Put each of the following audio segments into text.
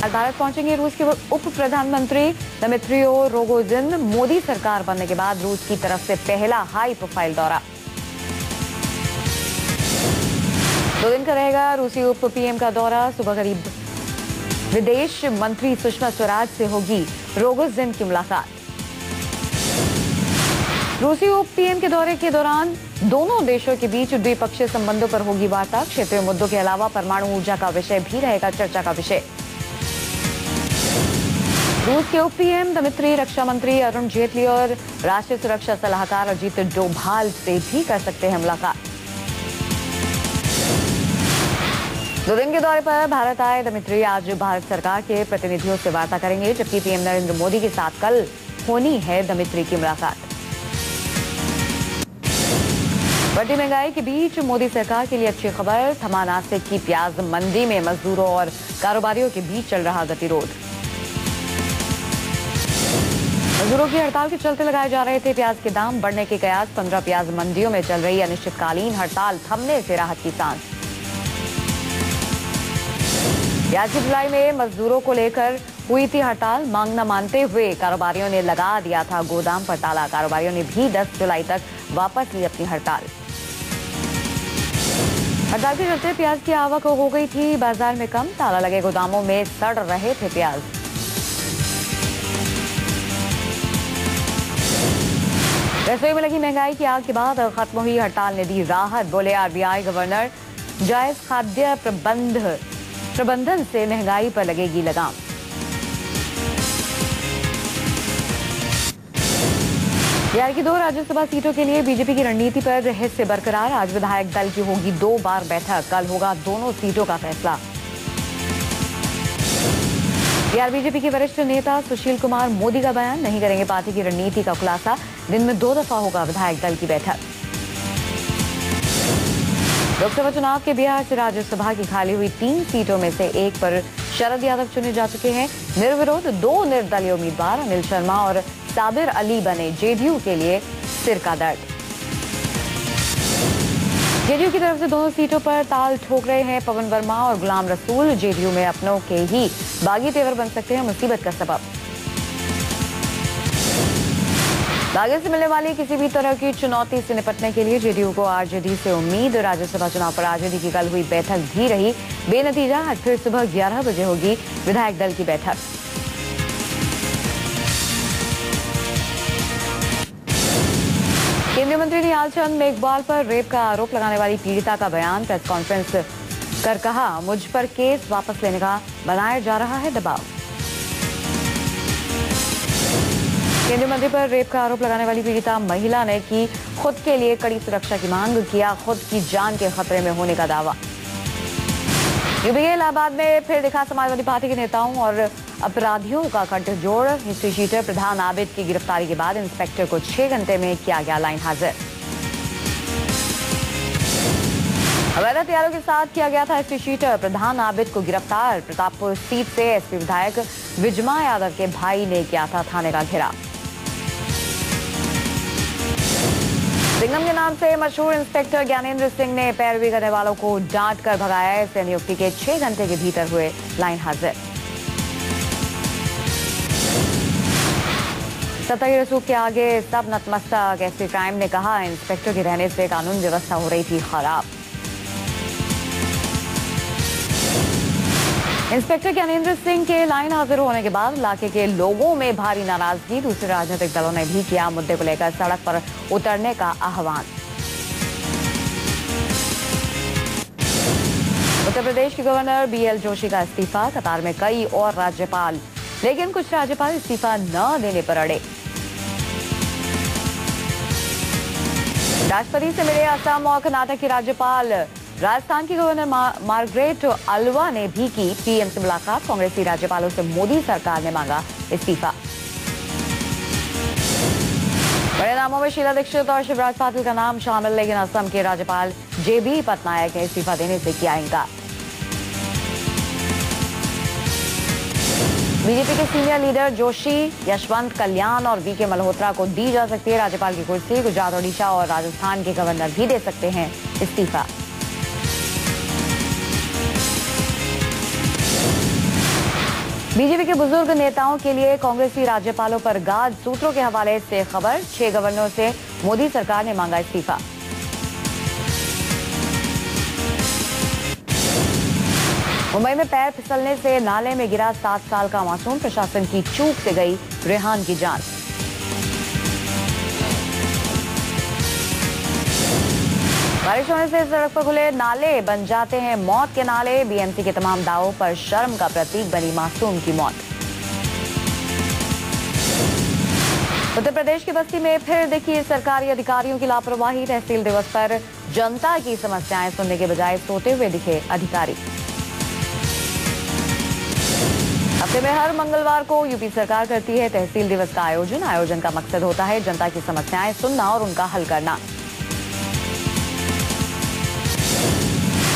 भारत पहुंचेंगे रूस के उप प्रधानमंत्री दमित्रियो रोगोजिन। मोदी सरकार बनने के बाद रूस की तरफ से पहला हाई प्रोफाइल दौरा। 2 दिन का रहेगा रूसी उप पीएम का दौरा। सुबह करीब विदेश मंत्री सुषमा स्वराज से होगी रोगोजिन की मुलाकात। रूसी उप पीएम के दौरे के दौरान दोनों देशों के बीच द्विपक्षीय संबंधों पर होगी वार्ता। क्षेत्रीय मुद्दों के अलावा परमाणु ऊर्जा का विषय भी रहेगा चर्चा का विषय। रूस के उप पीएम दमित्री रक्षा मंत्री अरुण जेटली और राष्ट्रीय सुरक्षा सलाहकार अजीत डोभाल से भी कर सकते हैं मुलाकात। 2 दिन के दौरे पर भारत आए दमित्री आज भारत सरकार के प्रतिनिधियों से वार्ता करेंगे, जबकि पीएम नरेंद्र मोदी के साथ कल होनी है दमित्री की मुलाकात। बढ़ती महंगाई के बीच मोदी सरकार के लिए अच्छी खबर। थमा नासिक की प्याज मंडी में मजदूरों और कारोबारियों के बीच चल रहा गतिरोध। मजदूरों की हड़ताल के चलते लगाए जा रहे थे प्याज के दाम बढ़ने के कयास। 15 प्याज मंडियों में चल रही अनिश्चितकालीन हड़ताल थमने से राहत की सांस। प्याज की ढुलाई में मजदूरों को लेकर हुई थी हड़ताल। मांग न मानते हुए कारोबारियों ने लगा दिया था गोदाम पर ताला। कारोबारियों ने भी 10 जुलाई तक वापस ली अपनी हड़ताल। हड़ताल के चलते प्याज की आवक हो गई थी बाजार में कम। ताला लगे गोदामों में सड़ रहे थे प्याज। रसोई में लगी महंगाई की आग के बाद खत्म हुई हड़ताल ने दी राहत। बोले आरबीआई गवर्नर, जायज खाद्य प्रबंधन से महंगाई पर लगेगी लगाम। बिहार की 2 राज्यसभा सीटों के लिए बीजेपी की रणनीति पर रहस्य बरकरार। आज विधायक दल की होगी 2 बार बैठक। कल होगा दोनों सीटों का फैसला। बिहार बीजेपी के वरिष्ठ नेता सुशील कुमार मोदी का बयान, नहीं करेंगे पार्टी की रणनीति का खुलासा। दिन में 2 दफा होगा विधायक दल की बैठक। लोकसभा चुनाव के बिहार से राज्यसभा की खाली हुई 3 सीटों में से 1 पर शरद यादव चुने जा चुके हैं। निर्विरोध 2 निर्दलीय उम्मीदवार अनिल शर्मा और साबिर अली बने जेडीयू के लिए सिर का दर्द। जेडीयू की तरफ से दोनों सीटों पर ताल ठोक रहे हैं पवन वर्मा और गुलाम रसूल। जेडीयू में अपनों के ही बागी तेवर बन सकते हैं मुसीबत का सबब। बागी से मिलने वाली किसी भी तरह की चुनौती से निपटने के लिए जेडीयू को आरजेडी से उम्मीद। राज्यसभा चुनाव पर आरजेडी की कल हुई बैठक भी रही बेनतीजा। आज फिर सुबह 11 बजे होगी विधायक दल की बैठक। केंद्रीय मंत्री निहालचंद मेघवाल पर रेप का आरोप लगाने वाली पीड़िता का बयान। प्रेस कॉन्फ्रेंस कर कहा, मुझ पर केस वापस लेने का बनाया जा रहा है दबाव। केंद्रीय मंत्री पर रेप का आरोप लगाने वाली पीड़िता महिला ने की खुद के लिए कड़ी सुरक्षा की मांग। किया खुद की जान के खतरे में होने का दावा। यूपी के इलाहाबाद में फिर दिखा समाजवादी पार्टी के नेताओं और अपराधियों का गठजोड़। हिस्ट्री शीटर प्रधान आबिद की गिरफ्तारी के बाद इंस्पेक्टर को 6 घंटे में किया गया लाइन हाजिर। अवैध हथियारों के साथ किया गया था हिस्ट्री शीटर प्रधान आबिद को गिरफ्तार। प्रतापपुर सीट से एसपी विधायक विजमा यादव के भाई ने किया था थाने का घेराव। सिंघम के नाम से मशहूर इंस्पेक्टर ज्ञानेंद्र सिंह ने पैरवी करने वालों को डांट कर भगाया। ऐसे नियुक्ति के 6 घंटे के भीतर हुए लाइन हाजिर। सत्ता के रसूख के आगे सब नतमस्तक। एसपी क्राइम ने कहा, इंस्पेक्टर के रहने से कानून व्यवस्था हो रही थी खराब। इंस्पेक्टर ज्ञानेंद्र सिंह के लाइन हाजिर होने के बाद इलाके के लोगों में भारी नाराजगी। दूसरे राजनीतिक दलों ने भी किया मुद्दे को लेकर सड़क पर उतरने का आह्वान। उत्तर प्रदेश के गवर्नर बीएल जोशी का इस्तीफा। कतार में कई और राज्यपाल, लेकिन कुछ राज्यपाल इस्तीफा न देने पर अड़े। राष्ट्रपति से मिले असम और कर्नाटक की राज्यपाल। राजस्थान की गवर्नर मार्गरेट अल्वा ने भी की पीएम से मुलाकात। कांग्रेसी राज्यपालों से मोदी सरकार ने मांगा इस्तीफा। बड़े नामों में शीला दीक्षित और शिवराज पाटिल का नाम शामिल, लेकिन असम के राज्यपाल जेबी पटनायक ने इस्तीफा देने से किया इनकार। बीजेपी के सीनियर लीडर जोशी, यशवंत कल्याण और वीके मल्होत्रा को दी जा सकती है राज्यपाल की कुर्सी। गुजरात, ओडिशा और राजस्थान के गवर्नर भी दे सकते हैं इस्तीफा। बीजेपी के बुजुर्ग नेताओं के लिए कांग्रेसी राज्यपालों पर गाज। सूत्रों के हवाले से खबर, 6 गवर्नरों से मोदी सरकार ने मांगा इस्तीफा। मुंबई में पैर फिसलने से नाले में गिरा 7 साल का मासूम, प्रशासन की चूक से गई रेहान की जान। बारिश होने से सड़क पर खुले नाले बन जाते हैं मौत के नाले। बीएमसी के तमाम दावों पर शर्म का प्रतीक बनी मासूम की मौत। उत्तर प्रदेश की बस्ती में फिर दिखी सरकारी अधिकारियों की लापरवाही। तहसील दिवस पर जनता की समस्याएं सुनने के बजाय सोते हुए दिखे अधिकारी। हफ्ते में हर मंगलवार को यूपी सरकार करती है तहसील दिवस का आयोजन। आयोजन का मकसद होता है जनता की समस्याएं सुनना और उनका हल करना।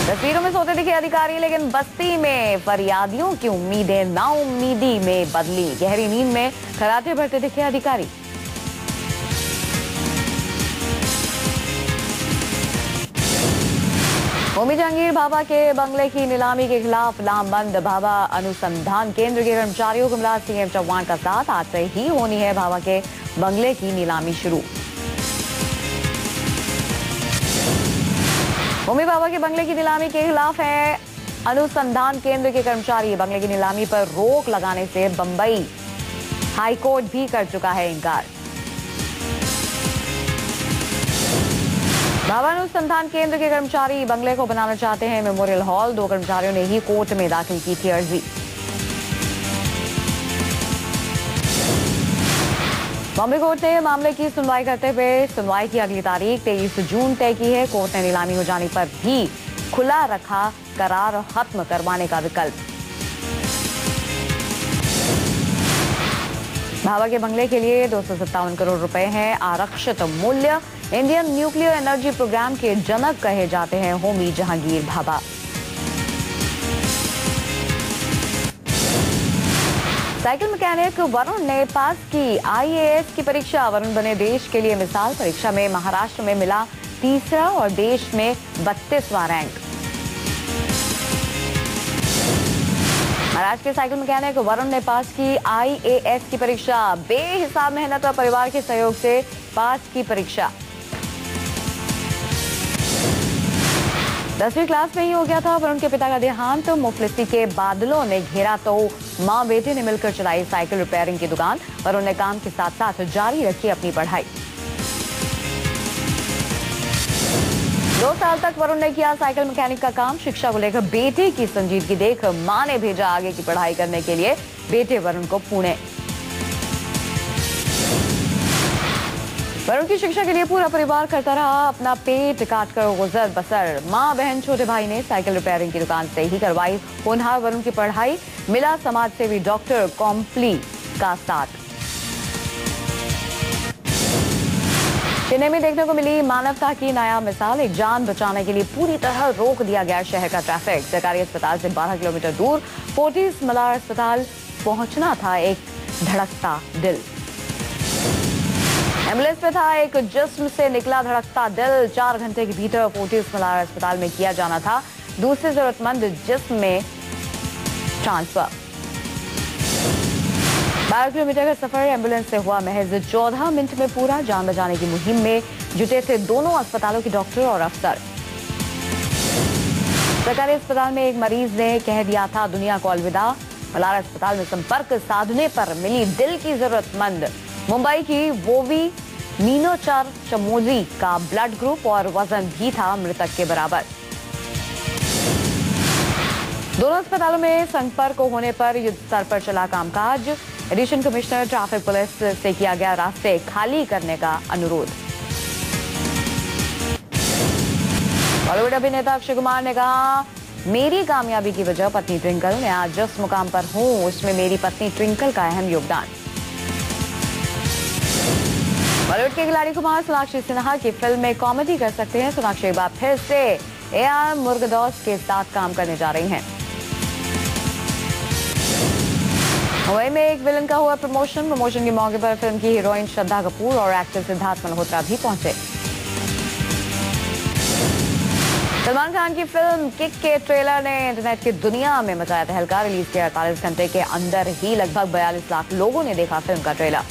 तस्वीरों में सोते दिखे अधिकारी, लेकिन बस्ती में फरियादियों की उम्मीदें नाउम्मीदी में बदली। गहरी नींद में खर्राटे भरते दिखे अधिकारी। होमी जहांगीर भाभा के बंगले की नीलामी के खिलाफ लामबंद। भाभा अनुसंधान केंद्र के कर्मचारियों को मिला सीएम चौहान का साथ। आज से ही होनी है भाभा के बंगले की नीलामी शुरू। होमी भाभा के बंगले की नीलामी के खिलाफ है अनुसंधान केंद्र के कर्मचारी। बंगले की नीलामी पर रोक लगाने से बंबई हाईकोर्ट भी कर चुका है इनकार। भाभा अनुसंधान केंद्र के कर्मचारी बंगले को बनाना चाहते हैं मेमोरियल हॉल। 2 कर्मचारियों ने ही कोर्ट में दाखिल की थी अर्जी। बॉम्बे कोर्ट ने मामले की सुनवाई करते हुए सुनवाई की अगली तारीख 23 जून तय की है। कोर्ट ने नीलामी हो जाने पर भी खुला रखा करार खत्म करवाने का विकल्प। भाभा के बंगले के लिए 257 करोड़ रुपए है आरक्षित मूल्य। इंडियन न्यूक्लियर एनर्जी प्रोग्राम के जनक कहे जाते हैं होमी जहांगीर भाभा। साइकिल मैकेनिक वरुण ने पास की आईएएस की परीक्षा। वरुण बने देश के लिए मिसाल। परीक्षा में महाराष्ट्र में मिला तीसरा और देश में 32वां रैंक। महाराष्ट्र के साइकिल मैकेनिक वरुण ने पास की आईएएस की परीक्षा। बेहिसाब मेहनत और परिवार के सहयोग से पास की परीक्षा। 10वीं क्लास में ही हो गया था वरुण के पिता का देहांत। मुफलिसी के बादलों ने घेरा तो मां बेटे ने मिलकर चलाई साइकिल रिपेयरिंग की दुकान। वरुण ने काम के साथ साथ जारी रखी अपनी पढ़ाई। 2 साल तक वरुण ने किया साइकिल मैकेनिक का काम। शिक्षा को लेकर बेटे की संजीदगी देख मां ने भेजा आगे की पढ़ाई करने के लिए बेटे वरुण को पुणे। वरुण की शिक्षा के लिए पूरा परिवार करता रहा अपना पेट काट कर गुजर बसर। माँ बहन छोटे भाई ने साइकिल रिपेयरिंग की दुकान से ही करवाई होनहार वरुण की पढ़ाई। मिला समाज सेवी डॉक्टर कॉम्प्ली का साथ। चेन्नई में देखने को मिली मानवता की नया मिसाल। एक जान बचाने के लिए पूरी तरह रोक दिया गया शहर का ट्रैफिक। सरकारी अस्पताल से 12 किलोमीटर दूर फोर्टिस मलार अस्पताल पहुंचना था एक धड़कता दिल। एम्बुलेंस में था एक जिस्म से निकला धड़कता दिल। 4 घंटे के भीतर फोर्टिस मलार अस्पताल में किया जाना था दूसरे जरूरतमंद जिस्म में ट्रांसफर। 12 किलोमीटर का सफर एम्बुलेंस से हुआ महज 14 मिनट में पूरा। जान बचाने की मुहिम में जुटे थे दोनों अस्पतालों के डॉक्टर और अफसर। सरकारी अस्पताल में एक मरीज ने कह दिया था दुनिया को अलविदा। मलार अस्पताल में संपर्क साधने पर मिली दिल की जरूरतमंद। मुंबई की वोवी मीनोचर चमोजी का ब्लड ग्रुप और वजन भी था मृतक के बराबर। दोनों अस्पतालों में संपर्क होने पर युद्ध स्तर पर चला कामकाज। एडिशनल कमिश्नर ट्रैफिक पुलिस से किया गया रास्ते खाली करने का अनुरोध। बॉलीवुड अभिनेता अक्षय कुमार ने कहा मेरी कामयाबी की वजह पत्नी ट्विंकल। मैं आज जिस मुकाम पर हूं उसमें मेरी पत्नी ट्विंकल का अहम योगदान। बॉलीवुड के खिलाड़ी कुमार सोनाक्षी सिन्हा की फिल्म में कॉमेडी कर सकते हैं। सोनाक्षी एक बार फिर से एआर मुर्गदौस के साथ काम करने जा रही हैं। मुंबई में एक विलन का हुआ प्रमोशन के मौके पर फिल्म की हीरोइन श्रद्धा कपूर और एक्टर सिद्धार्थ मल्होत्रा भी पहुंचे। सलमान खान की फिल्म किक के ट्रेलर ने इंटरनेट की दुनिया में मचाया तहलका। रिलीज के 48 घंटे के अंदर ही लगभग 42 लाख लोगों ने देखा फिल्म का ट्रेलर।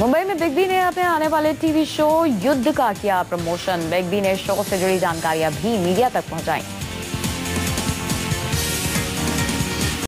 मुंबई में बिग बी ने अपने आने वाले टीवी शो युद्ध का किया प्रमोशन। बिग बी ने शो से जुड़ी जानकारियां भी मीडिया तक पहुंचाई।